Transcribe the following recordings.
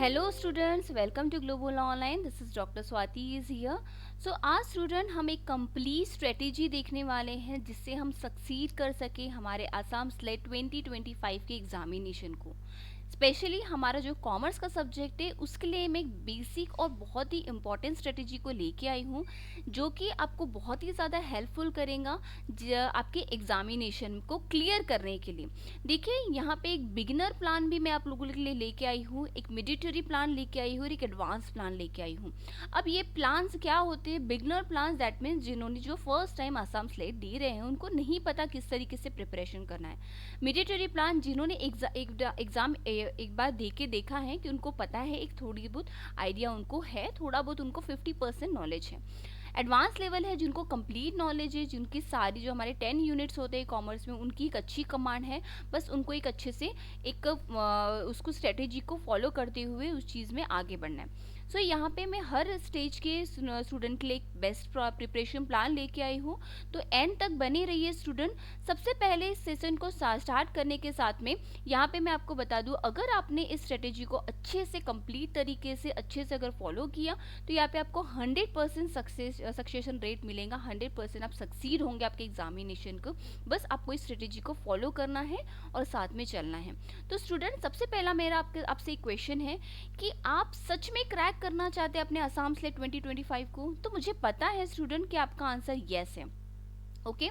Hello students, welcome to Global Online. This is Dr. Swati is here. So आज student हम एक complete strategy देखने वाले हैं जिससे हम सक्सीड कर सके हमारे आसाम स्लेट 2025 के एग्जामिनेशन को। स्पेशली हमारा जो कॉमर्स का सब्जेक्ट है उसके लिए मैं एक बेसिक और बहुत ही इम्पॉर्टेंट स्ट्रेटेजी को लेके आई हूँ जो कि आपको बहुत ही ज़्यादा हेल्पफुल करेगा आपके एग्जामिनेशन को क्लियर करने के लिए। देखिए यहाँ पे एक बिगिनर प्लान भी मैं आप लोगों के लिए लेके आई हूँ, एक मिडिटरी प्लान लेके आई हूँ और एक एडवांस प्लान लेके आई हूँ। अब ये प्लान्स क्या होते हैं? बिगिनर प्लान दैट मीन्स जिन्होंने जो फर्स्ट टाइम आसाम स्लेट दे रहे हैं उनको नहीं पता किस तरीके से प्रिपरेशन करना है। मिडिटरी प्लान जिन्होंने एग्जाम एक बार दे के देखा है कि उनको पता है, एक थोड़ी बहुत आइडिया उनको है, थोड़ा बहुत उनको 50% नॉलेज है। एडवांस लेवल है जिनको कंप्लीट नॉलेज है, जिनकी सारी जो हमारे 10 यूनिट्स होते हैं कॉमर्स में उनकी एक अच्छी कमांड है, बस उनको एक अच्छे से एक उसको स्ट्रेटेजी को फॉलो करते हुए उस चीज़ में आगे बढ़ना है। सो यहाँ पे मैं हर स्टेज के स्टूडेंट के लिए एक बेस्ट प्रिपरेशन प्लान लेके आई हूँ, तो एंड तक बने रहिए स्टूडेंट। सबसे पहले इस सेशन को स्टार्ट करने के साथ में यहाँ पे मैं आपको बता दूँ, अगर आपने इस स्ट्रेटेजी को अच्छे से कंप्लीट तरीके से अच्छे से अगर फॉलो किया तो यहाँ पे आपको 100% सक्सेशन रेट मिलेगा। 100% आप सक्सीड होंगे आपके एग्जामिनेशन को। बस आपको इस स्ट्रेटेजी को फॉलो करना है और साथ में चलना है। तो स्टूडेंट सबसे पहला मेरा आपसे एक क्वेश्चन है कि आप सच में क्रैक करना चाहते हैं अपने आसाम स्लेट 2025 को? तो मुझे पता है स्टूडेंट कि आपका आंसर यस है। ओके,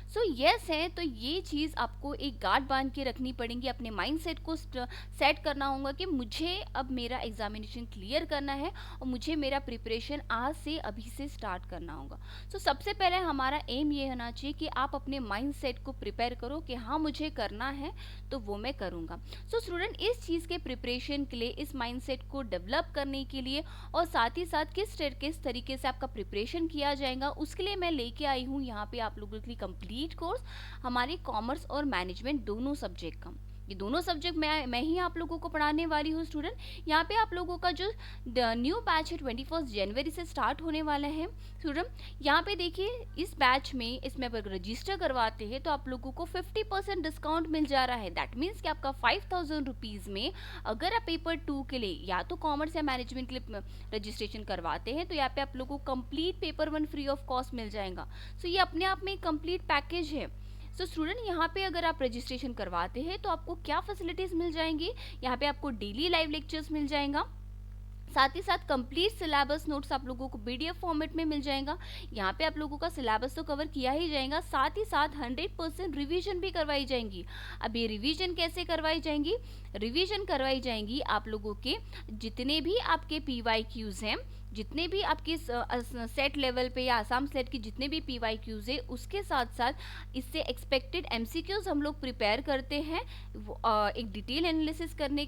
सो यस है तो ये चीज़ आपको एक गार्ड बांध के रखनी पड़ेगी, अपने माइंडसेट को सेट करना होगा कि मुझे अब मेरा एग्जामिनेशन क्लियर करना है और मुझे मेरा प्रिपरेशन आज से अभी से स्टार्ट करना होगा। सो सबसे पहले हमारा एम ये होना चाहिए कि आप अपने माइंडसेट को प्रिपेयर करो कि हाँ मुझे करना है तो वो मैं करूँगा। सो स्टूडेंट इस चीज़ के प्रिपरेशन के लिए, इस माइंडसेट को डेवलप करने के लिए और साथ ही साथ किस तरीके से आपका प्रिपरेशन किया जाएगा उसके लिए मैं लेके आई हूँ यहाँ पे आप लोगों के लिए कंप्लीट कोर्स, हमारे कॉमर्स और मैनेजमेंट दोनों सब्जेक्ट का। ये दोनों सब्जेक्ट मैं ही आप लोगों को पढ़ाने वाली हूँ स्टूडेंट। यहाँ पे आप लोगों का जो न्यू बैच है 21 जनवरी से स्टार्ट होने वाला है स्टूडेंट। यहाँ पे देखिए इस बैच में, इसमें अगर रजिस्टर करवाते हैं तो आप लोगों को 50% डिस्काउंट मिल जा रहा है। दैट मीन्स कि आपका 5000 रुपीज़ में अगर आप पेपर 2 के लिए या तो कॉमर्स या मैनेजमेंट के लिए रजिस्ट्रेशन करवाते हैं तो यहाँ पे आप लोगों को complete paper 1 free of cost मिल जाएगा। सो ये अपने आप में एक कंप्लीट पैकेज है। सो स्टूडेंट यहाँ पे अगर आप रजिस्ट्रेशन करवाते हैं तो आपको क्या फैसिलिटीज़ मिल जाएंगी? यहाँ पे आपको डेली लाइव लेक्चर्स मिल जाएगा, साथ ही साथ कंप्लीट सिलेबस नोट्स आप लोगों को पीडीएफ फॉर्मेट में मिल जाएगा। यहाँ पे आप लोगों का सिलेबस तो कवर किया ही जाएगा, साथ ही साथ 100% रिवीजन भी करवाई जाएंगी। अब ये रिवीजन कैसे करवाई जाएंगी? रिवीजन करवाई जाएंगी आप लोगों के जितने भी आपके PYQs हैं, जितने भी आपके सेट लेवल पे या आसाम सेट की जितने भी PYQs है, उसके साथ साथ इससे एक्सपेक्टेड MCQs हम लोग प्रिपेयर करते हैं एक डिटेल एनालिसिस करने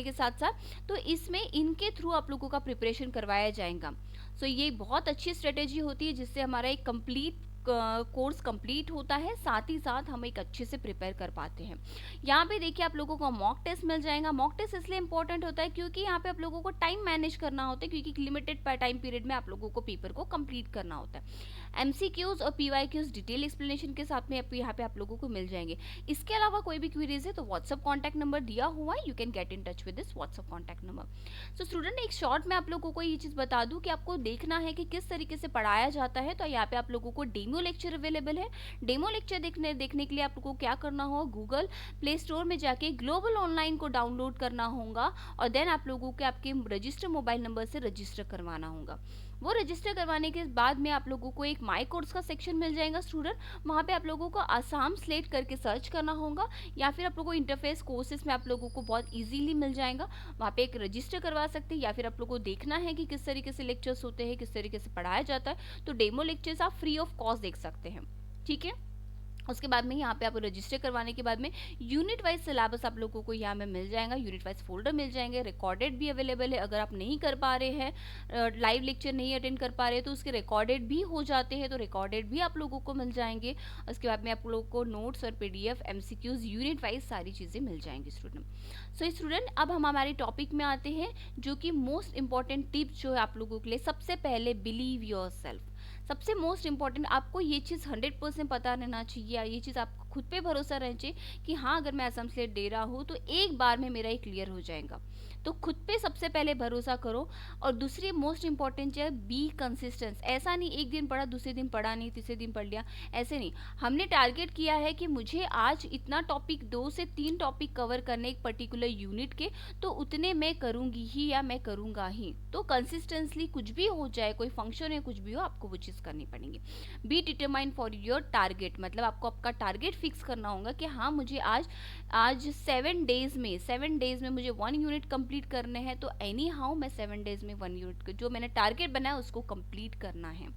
के साथ साथ। तो इसमें इनके थ्रू आप लोगों का प्रिपरेशन करवाया जाएगा। सो ये बहुत अच्छी स्ट्रेटेजी होती है जिससे हमारा एक कंप्लीट कोर्स कंप्लीट होता है, साथ ही साथ हम एक अच्छे से प्रिपेयर कर पाते हैं। यहाँ पे देखिए आप लोगों को मॉक टेस्ट मिल जाएगा। मॉक टेस्ट इसलिए इंपॉर्टेंट होता है क्योंकि यहाँ पे आप लोगों को टाइम मैनेज करना होता है, क्योंकि लिमिटेड टाइम पीरियड में आप लोगों को पेपर को कंप्लीट करना होता है। MCQs और PYQs डिटेल एक्सप्लेनेशन के साथ में यहाँ पे आप लोगों को मिल जाएंगे। इसके अलावा कोई भी क्वेरीज है तो व्हाट्सअप कॉन्टैक्ट नंबर दिया हुआ है, you can get in touch with this WhatsApp contact number. So student एक शॉर्ट में आप लोगों को ये चीज़ बता दूँ कि आपको देखना है कि किस तरीके से पढ़ाया जाता है। तो यहाँ पे आप लोगों को डेमो लेक्चर अवेलेबल है। डेमो लेक्चर देखने के लिए आप लोगों को क्या करना होगा? गूगल प्ले स्टोर में जाके ग्लोबल ऑनलाइन को डाउनलोड करना होगा और देन आप लोगों के आपके रजिस्टर मोबाइल नंबर से रजिस्टर करवाना होगा। वो रजिस्टर करवाने के बाद में आप लोगों को एक माई कोर्स का सेक्शन मिल जाएगा स्टूडेंट। वहाँ पे आप लोगों को आसाम स्लेट करके सर्च करना होगा या फिर आप लोगों को इंटरफेस कोर्सेज में आप लोगों को बहुत इजीली मिल जाएगा। वहाँ पे एक रजिस्टर करवा सकते हैं या फिर आप लोगों को देखना है कि किस तरीके से लेक्चर्स होते हैं, किस तरीके से पढ़ाया जाता है, तो डेमो लेक्चर्स आप फ्री ऑफ कॉस्ट देख सकते हैं। ठीक है, उसके बाद में यहाँ पे आपको रजिस्टर करवाने के बाद में यूनिट वाइज सिलेबस आप लोगों को यहाँ में मिल जाएगा, यूनिट वाइज फोल्डर मिल जाएंगे, रिकॉर्डेड भी अवेलेबल है। अगर आप नहीं कर पा रहे हैं, लाइव लेक्चर नहीं अटेंड कर पा रहे तो उसके रिकॉर्डेड भी हो जाते हैं, तो रिकॉर्डेड भी आप लोगों को मिल जाएंगे। उसके बाद में आप लोगों को नोट्स और PDF MCQs यूनिट वाइज सारी चीज़ें मिल जाएंगी स्टूडेंट। सो स्टूडेंट अब हम हमारे टॉपिक में आते हैं जो कि मोस्ट इंपॉर्टेंट टिप्स जो है आप लोगों के लिए। सबसे पहले बिलीव योर सेल्फ। सबसे मोस्ट इम्पॉर्टेंट आपको ये चीज़ 100% पता रहना चाहिए, ये चीज़ आपको खुद पे भरोसा रहना चाहिए कि हाँ अगर मैं असम स्लेट दे रहा हूँ तो एक बार में मेरा ये क्लियर हो जाएगा। तो खुद पे सबसे पहले भरोसा करो। और दूसरी मोस्ट इंपॉर्टेंट है बी कंसिस्टेंस। ऐसा नहीं एक दिन पढ़ा दूसरे दिन पढ़ा नहीं तीसरे दिन पढ़ लिया, ऐसे नहीं। हमने टारगेट किया है कि मुझे आज इतना टॉपिक 2 से 3 टॉपिक कवर करने एक पर्टिकुलर यूनिट के, तो उतने मैं करूंगी ही या मैं करूंगा ही। तो कंसिस्टेंसली कुछ भी हो जाए, कोई फंक्शन है कुछ भी हो, आपको वो चीज़ करनी पड़ेगी। Be determine for your target, मतलब आपको आपका टारगेट फिक्स करना होगा कि हाँ मुझे आज आज 7 डेज में मुझे 1 यूनिट कंप्लीट करने हैं, तो एनी हाउ मैं 7 डेज में 1 यूनिट जो मैंने टारगेट बनाया उसको कंप्लीट करना है।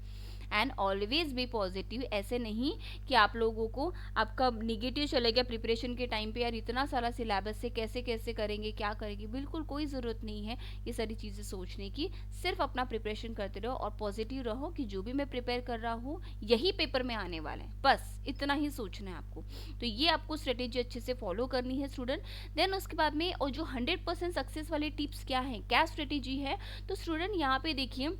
And always be positive. ऐसे नहीं कि आप लोगों को आपका निगेटिव चले गया प्रिपरेशन के टाइम पे, यार इतना सारा सिलेबस से कैसे कैसे करेंगे क्या करेंगे, बिल्कुल कोई ज़रूरत नहीं है ये सारी चीज़ें सोचने की। सिर्फ अपना प्रिपरेशन करते रहो और पॉजिटिव रहो कि जो भी मैं प्रिपेयर कर रहा हूँ यही पेपर में आने वाला है, बस इतना ही सोचना है आपको। तो ये आपको स्ट्रेटेजी अच्छे से फॉलो करनी है स्टूडेंट। देन उसके बाद में और जो 100% सक्सेस वाले टिप्स क्या हैं, क्या स्ट्रेटेजी है, तो स्टूडेंट यहाँ पे देखिए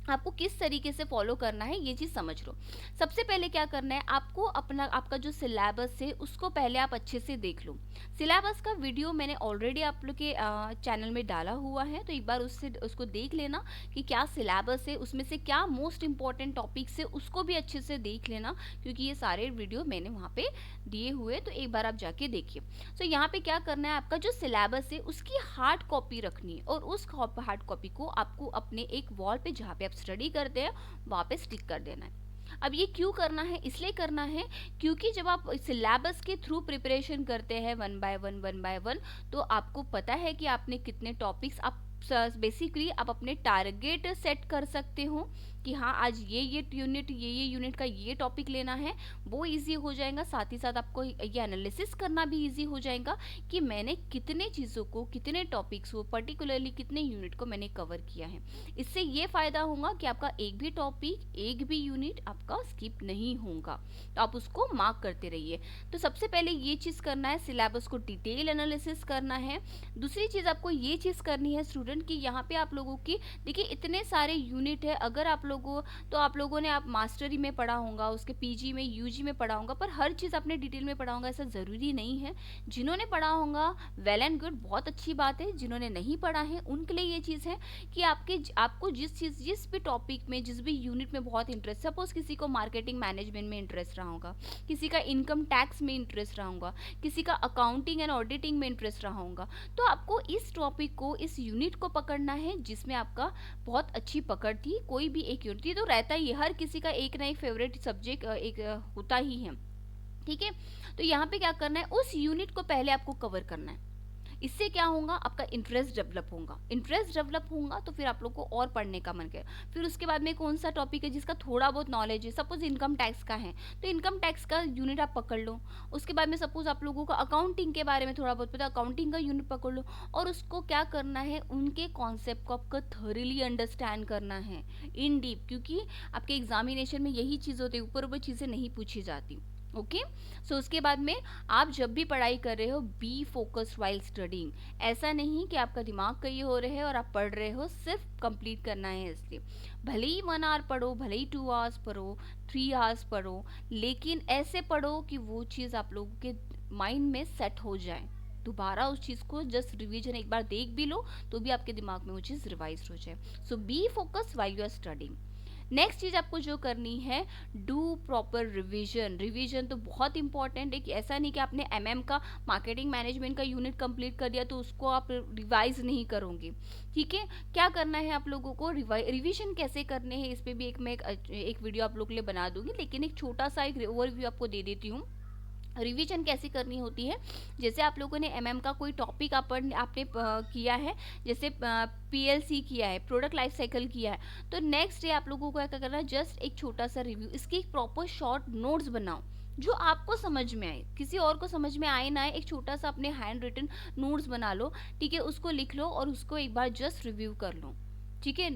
आपको किस तरीके से फॉलो करना है ये चीज़ समझ लो। सबसे पहले क्या करना है, आपको अपना आपका जो सिलेबस है उसको पहले आप अच्छे से देख लो। सिलेबस का वीडियो मैंने ऑलरेडी आप लोग के चैनल में डाला हुआ है, तो एक बार उसको देख लेना कि क्या सिलेबस है, उसमें से क्या मोस्ट इंपॉर्टेंट टॉपिक्स है उसको भी अच्छे से देख लेना, क्योंकि ये सारे वीडियो मैंने वहाँ पे दिए हुए, तो एक बार आप जाके देखिए। सो यहाँ पे क्या करना है, आपका जो सिलेबस है उसकी हार्ड कॉपी रखनी है और उस हार्ड कॉपी को आपको अपने एक वॉल पे जहाँ पे आप स्टडी करते हैं वहाँ पे स्टिक कर देना है। अब ये क्यों करना है, इसलिए करना है क्योंकि जब आप सिलेबस के थ्रू प्रिपरेशन करते हैं वन बाय वन, तो आपको पता है कि आपने कितने टॉपिक्स आप बेसिकली आप अपने टारगेट सेट कर सकते हो कि हाँ आज ये यूनिट का ये टॉपिक लेना है, वो इजी हो जाएगा। साथ ही साथ आपको ये एनालिसिस करना भी इजी हो जाएगा कि मैंने कितने चीज़ों को, कितने टॉपिक्स को, पर्टिकुलरली कितने यूनिट को मैंने कवर किया है। इससे ये फ़ायदा होगा कि आपका एक भी टॉपिक, एक भी यूनिट आपका स्किप नहीं होगा, तो आप उसको मार्क करते रहिए। तो सबसे पहले ये चीज़ करना है, सिलेबस को डिटेल एनालिसिस करना है। दूसरी चीज़ आपको ये चीज़ करनी है स्टूडेंट कि यहाँ पे आप लोगों की देखिए इतने सारे यूनिट है, अगर आप लोगों ने आप मास्टरी में पढ़ा होगा, उसके पीजी में यूजी में पढ़ा होगा, पर हर चीज़ आपने डिटेल में पढ़ा होगा ऐसा ज़रूरी नहीं है। जिन्होंने पढ़ा होगा वेल एंड गुड, बहुत अच्छी बात है। जिन्होंने नहीं पढ़ा है उनके लिए ये चीज़ है कि आपको जिस भी टॉपिक में, जिस भी यूनिट में बहुत इंटरेस्ट, सपोज किसी को मार्केटिंग मैनेजमेंट में इंटरेस्ट रहा होगा, किसी का इनकम टैक्स में इंटरेस्ट रहा होगा, किसी का अकाउंटिंग एंड ऑडिटिंग में इंटरेस्ट रहा होगा, तो आपको इस टॉपिक को, इस यूनिट को पकड़ना है जिसमें आपका बहुत अच्छी पकड़ थी। कोई भी एक यूनिट तो रहता ही है, हर किसी का एक ना एक फेवरेट सब्जेक्ट एक होता ही है, ठीक है। तो यहाँ पे क्या करना है, उस यूनिट को पहले आपको कवर करना है। इससे क्या होगा, आपका इंटरेस्ट डेवलप होगा। इंटरेस्ट डेवलप होगा तो फिर आप लोग को और पढ़ने का मन करेगा। फिर उसके बाद में कौन सा टॉपिक है जिसका थोड़ा बहुत नॉलेज है, सपोज इनकम टैक्स का है तो इनकम टैक्स का यूनिट आप पकड़ लो। उसके बाद में सपोज आप लोगों को अकाउंटिंग के बारे में थोड़ा बहुत पता, अकाउंटिंग का यूनिट पकड़ लो और उसको क्या करना है, उनके कॉन्सेप्ट को आपको थॉरली अंडरस्टैंड करना है इन डीप, क्योंकि आपके एग्जामिनेशन में यही चीज़ होती है, ऊपर ऊपर चीज़ें नहीं पूछी जाती। ओके सो उसके बाद में आप जब भी पढ़ाई कर रहे हो बी फोकस्ड वाइल स्टडिंग। ऐसा नहीं कि आपका दिमाग कहीं हो रहे है और आप पढ़ रहे हो, सिर्फ कंप्लीट करना है। इसलिए भले ही 1 आवर पढ़ो, भले ही 2 आवर्स पढ़ो, 3 आवर्स पढ़ो, लेकिन ऐसे पढ़ो कि वो चीज़ आप लोगों के माइंड में सेट हो जाए। दोबारा उस चीज़ को जस्ट रिवीजन एक बार देख भी लो तो भी आपके दिमाग में वो चीज़ रिवाइज हो जाए। So be focus while you are studying. Next चीज़ आपको जो करनी है, डू प्रॉपर रिवीजन। रिवीजन तो बहुत इंपॉर्टेंट है कि ऐसा नहीं कि आपने एमएम का, मार्केटिंग मैनेजमेंट का यूनिट कंप्लीट कर दिया तो उसको आप रिवाइज नहीं करोगे, ठीक है। क्या करना है आप लोगों को, रिवीजन कैसे करने हैं इस पर भी मैं एक वीडियो आप लोग के लिए बना दूंगी, लेकिन एक छोटा सा एक ओवरव्यू आपको दे देती हूँ। रिवीजन कैसे करनी होती है, जैसे आप लोगों ने एमएम का कोई टॉपिक आपने किया है, जैसे पीएलसी किया है, प्रोडक्ट लाइफ साइकिल किया है, तो नेक्स्ट डे आप लोगों को क्या करना है, जस्ट एक छोटा सा रिव्यू, इसकी एक प्रॉपर शॉर्ट नोट्स बनाओ जो आपको समझ में आए, किसी और को समझ में आए ना आए, एक छोटा सा अपने हैंड रिटन नोट्स बना लो, ठीक है, उसको लिख लो और उसको एक बार जस्ट रिव्यू कर लो, ठीक है।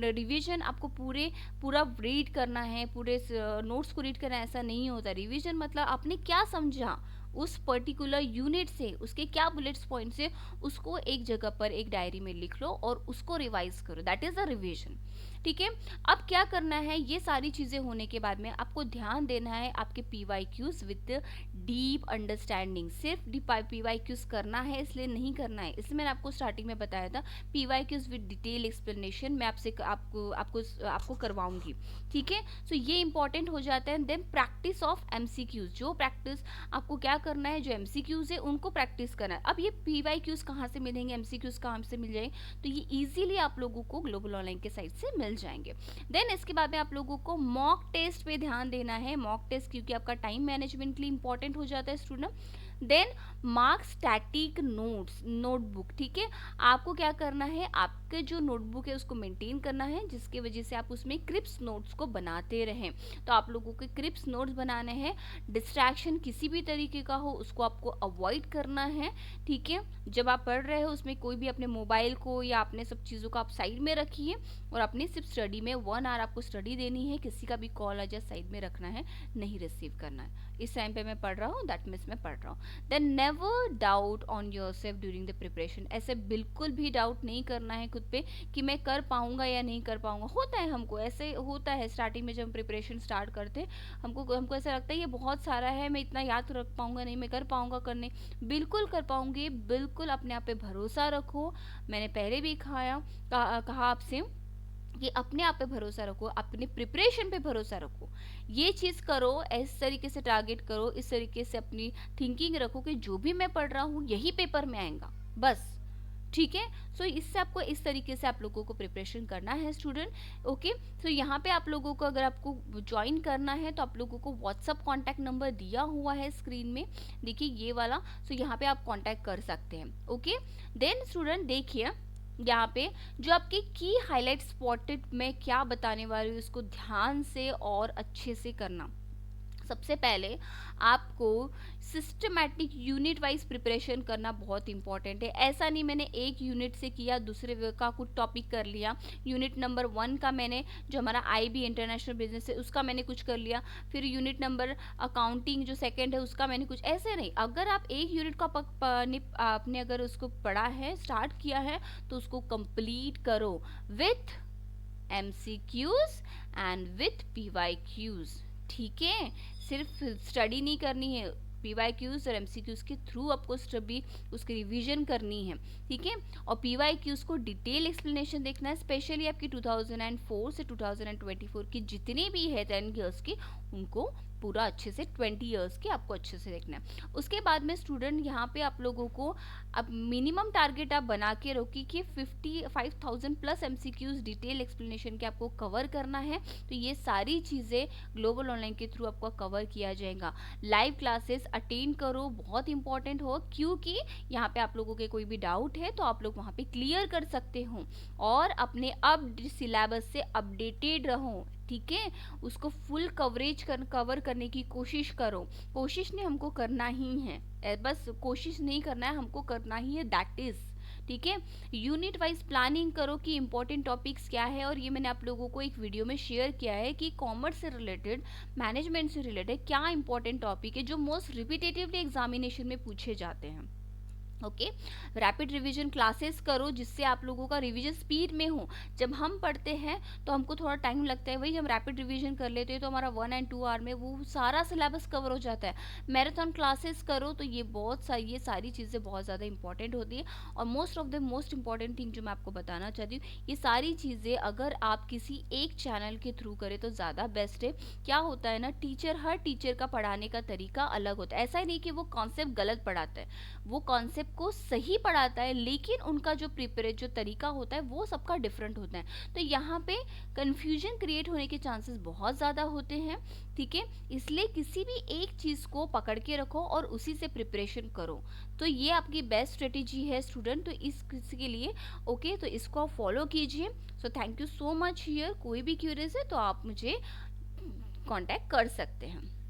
रिवीजन आपको पूरा रीड करना है, पूरे नोट्स को रीड करना है, ऐसा नहीं होता। रिवीजन मतलब आपने क्या समझा उस पर्टिकुलर यूनिट से उसके क्या बुलेट्स पॉइंट्स है उसको एक जगह पर एक डायरी में लिख लो और उसको रिवाइज करो, दैट इज अ रिविजन। ठीक है, अब क्या करना है, ये सारी चीजें होने के बाद में आपको ध्यान देना है आपके PYQs विद डीप अंडरस्टैंडिंग। सिर्फ PYQs करना है इसलिए नहीं करना है, इसलिए मैंने आपको स्टार्टिंग में बताया था PYQs विद डिटेल एक्सप्लेनेशन मैं आपसे आपको करवाऊंगी। ठीक है, सो ये इंपॉर्टेंट हो जाता है। देन प्रैक्टिस ऑफ MCQs, जो प्रैक्टिस आपको क्या करना है, जो MCQs है उनको प्रैक्टिस करना है। अब ये PYQs कहाँ से मिलेंगे, MCQs कहाँ से मिल जाएंगे, तो ये इजीली आप लोगों को ग्लोबल ऑनलाइन के साइट से मिल जाएंगे। देन इसके बाद में आप लोगों को मॉक टेस्ट पे ध्यान देना है, मॉक टेस्ट क्योंकि आपका टाइम मैनेजमेंट के लिए इंपॉर्टेंट हो जाता है student. Then mark static notes, notebook. ठीक है, आपको क्या करना है, आपके जो नोटबुक है उसको मेंटेन करना है जिसकी वजह से आप उसमें क्रिप्स नोट्स को बनाते रहें। तो आप लोगों के क्रिप्स नोट्स बनाने हैं, डिस्ट्रैक्शन किसी भी तरीके का हो उसको आपको अवॉइड करना है। ठीक है, जब आप पढ़ रहे हो उसमें कोई भी अपने मोबाइल को या अपने सब चीज़ों को आप साइड में रखिए और अपनी सिर्फ स्टडी में 1 आवर आपको स्टडी देनी है, किसी का भी कॉल आ जाए साइड में रखना है, नहीं रिसीव करना है। इस टाइम पे मैं पढ़ रहा हूँ, दैट मीन्स मैं पढ़ रहा हूँ। Then never doubt on yourself during the preparation, ऐसे बिल्कुल भी डाउट नहीं करना है खुद पे कि मैं कर पाऊंगा या नहीं कर पाऊंगा। होता है, हमको ऐसे होता है स्टार्टिंग में जब हम प्रिपरेशन स्टार्ट करते हैं, हमको ऐसा लगता है ये बहुत सारा है, मैं इतना याद रख पाऊंगा नहीं, मैं कर पाऊंगा करने, बिल्कुल कर पाऊंगी। बिल्कुल अपने आप पे भरोसा रखो। मैंने पहले भी कहा आपसे कि अपने आप पे भरोसा रखो, अपने प्रिपरेशन पे भरोसा रखो, ये चीज़ करो, इस तरीके से टारगेट करो, इस तरीके से अपनी थिंकिंग रखो कि जो भी मैं पढ़ रहा हूँ यही पेपर में आएगा बस। ठीक है, सो इससे आपको इस तरीके से आप लोगों को प्रिपरेशन करना है स्टूडेंट। ओके, सो यहाँ पे आप लोगों को अगर आपको ज्वाइन करना है तो आप लोगों को व्हाट्सअप कॉन्टैक्ट नंबर दिया हुआ है स्क्रीन में, देखिए ये वाला, सो यहाँ पे आप कॉन्टैक्ट कर सकते हैं। ओके, देन स्टूडेंट देखिए यहाँ पे जो आपके की हाईलाइट स्पॉटेड में क्या बताने वाली हूँ उसको ध्यान से और अच्छे से करना। सबसे पहले आपको सिस्टमैटिक यूनिट वाइज प्रिपरेशन करना बहुत इंपॉर्टेंट है। ऐसा नहीं मैंने एक यूनिट से किया दूसरे का कुछ टॉपिक कर लिया, यूनिट नंबर 1 का मैंने जो हमारा IB इंटरनेशनल बिजनेस है उसका मैंने कुछ कर लिया, फिर यूनिट नंबर अकाउंटिंग जो सेकंड है उसका मैंने कुछ, ऐसे नहीं। अगर आप एक यूनिट का आपने अगर उसको पढ़ा है, स्टार्ट किया है, तो उसको कंप्लीट करो with MCQs and with PYQs। ठीक है, सिर्फ स्टडी नहीं करनी है, PYQs और MCQs के थ्रू आपको भी उसकी रिवीजन करनी है। ठीक है, और PYQs को डिटेल एक्सप्लेनेशन देखना है, स्पेशली आपकी 2004 से 2024 की जितनी भी है 10 ईयर्स की, उनको पूरा अच्छे से 20 ईयर्स की आपको अच्छे से देखना है। उसके बाद में स्टूडेंट यहाँ पे आप लोगों को अब मिनिमम टारगेट आप बना के रखिए कि 55,000 प्लस MCQs डिटेल एक्सप्लेनेशन के आपको कवर करना है। तो ये सारी चीज़ें ग्लोबल ऑनलाइन के थ्रू आपको कवर किया जाएगा। लाइव क्लासेस अटेंड करो, बहुत इंपॉर्टेंट हो, क्योंकि यहाँ पे आप लोगों के कोई भी डाउट है तो आप लोग वहाँ पे क्लियर कर सकते हो और अपने अब सिलेबस से अपडेटेड रहो। ठीक है, उसको फुल कवर करने की कोशिश करो। कोशिश नहीं, हमको करना ही है, बस कोशिश नहीं करना है, हमको करना ही है, दैट इज। ठीक है, यूनिट वाइज प्लानिंग करो कि इंपॉर्टेंट टॉपिक्स क्या है, और ये मैंने आप लोगों को एक वीडियो में शेयर किया है कि कॉमर्स से रिलेटेड, मैनेजमेंट से रिलेटेड क्या इंपॉर्टेंट टॉपिक है जो मोस्ट रिपीटेटिवली एग्जामिनेशन में पूछे जाते हैं। ओके, रैपिड रिवीजन क्लासेस करो जिससे आप लोगों का रिवीजन स्पीड में हो। जब हम पढ़ते हैं तो हमको थोड़ा टाइम लगता है, वही हम रैपिड रिवीजन कर लेते हैं तो हमारा 1 and 2 आवर में वो सारा सिलेबस कवर हो जाता है। मैराथन क्लासेस करो तो ये सारी चीज़ें बहुत ज़्यादा इंपॉर्टेंट होती है। और मोस्ट इंपॉर्टेंट थिंग जो मैं आपको बताना चाहती हूँ, ये सारी चीज़ें अगर आप किसी एक चैनल के थ्रू करें तो ज़्यादा बेस्ट है। क्या होता है ना, हर टीचर का पढ़ाने का तरीका अलग होता है। ऐसा ही नहीं कि वो कॉन्सेप्ट गलत पढ़ाता है, वो कॉन्सेप्ट को सही पढ़ाता है, लेकिन उनका जो जो तरीका होता है वो सबका डिफरेंट होता है। तो यहाँ पे कंफ्यूजन क्रिएट होने के चांसेस बहुत ज़्यादा होते हैं। ठीक है, इसलिए किसी भी एक चीज़ को पकड़ के रखो और उसी से प्रिपरेशन करो, तो ये आपकी बेस्ट स्ट्रेटेजी है स्टूडेंट। तो इसके लिए ओके, तो इसको आप फॉलो कीजिए। So thank you so much. Here कोई भी क्यूरियस है तो आप मुझे कांटेक्ट कर सकते हैं।